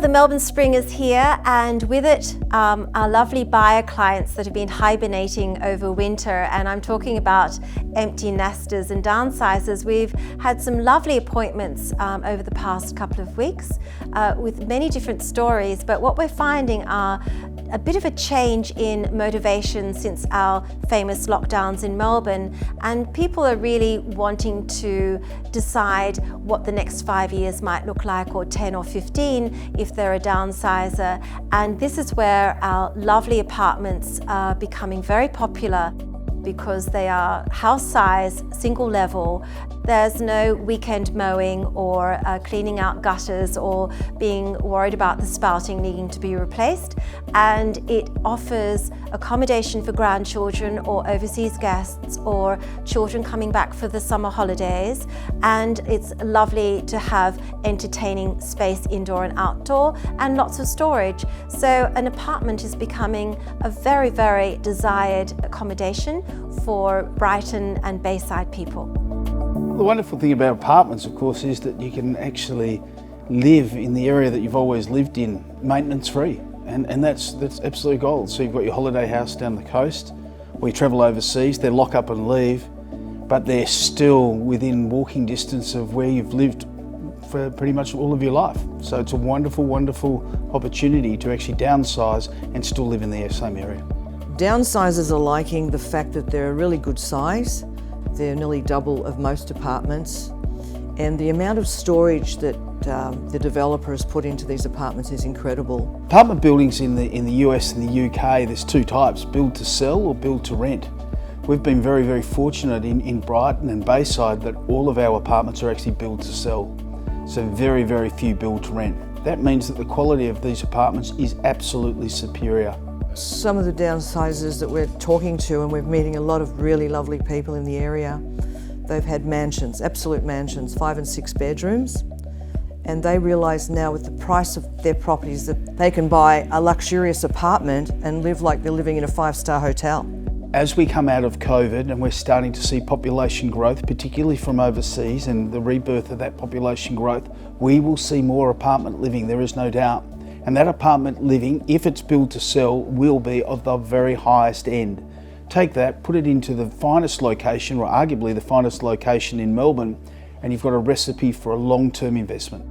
the Melbourne spring is here, and with it our lovely buyer clients that have been hibernating over winter, and I'm talking about empty nesters and downsizers. We've had some lovely appointments over the past couple of weeks with many different stories, but what we're finding are a bit of a change in motivation since our famous lockdowns in Melbourne, and people are really wanting to decide what the next 5 years might look like, or 10 or 15 if they're a downsizer. And this is where our lovely apartments are becoming very popular, because they are house size, single level. There's no weekend mowing or cleaning out gutters or being worried about the spouting needing to be replaced. And it offers accommodation for grandchildren or overseas guests or children coming back for the summer holidays. And it's lovely to have entertaining space indoor and outdoor, and lots of storage. So an apartment is becoming a very, very desired accommodation for Brighton and Bayside people. The wonderful thing about apartments, of course, is that you can actually live in the area that you've always lived in, maintenance free, and that's absolute gold. So you've got your holiday house down the coast, or you travel overseas, they lock up and leave, but they're still within walking distance of where you've lived for pretty much all of your life. So it's a wonderful, wonderful opportunity to actually downsize and still live in the same area. Downsizers are liking the fact that they're a really good size. They're nearly double of most apartments, and the amount of storage that the developer has put into these apartments is incredible. Apartment buildings in the US and the UK, there's two types, build to sell or build to rent. We've been very, very fortunate in Brighton and Bayside that all of our apartments are actually build to sell. So very, very few build to rent. That means that the quality of these apartments is absolutely superior. Some of the downsizers that we're talking to, and we're meeting a lot of really lovely people in the area, they've had mansions, absolute mansions, 5 and 6 bedrooms, and they realise now with the price of their properties that they can buy a luxurious apartment and live like they're living in a 5-star hotel. As we come out of COVID and we're starting to see population growth, particularly from overseas, and the rebirth of that population growth, we will see more apartment living, there is no doubt. And that apartment living, if it's built to sell, will be of the very highest end. Take that, put it into the finest location, or arguably the finest location in Melbourne, and you've got a recipe for a long-term investment.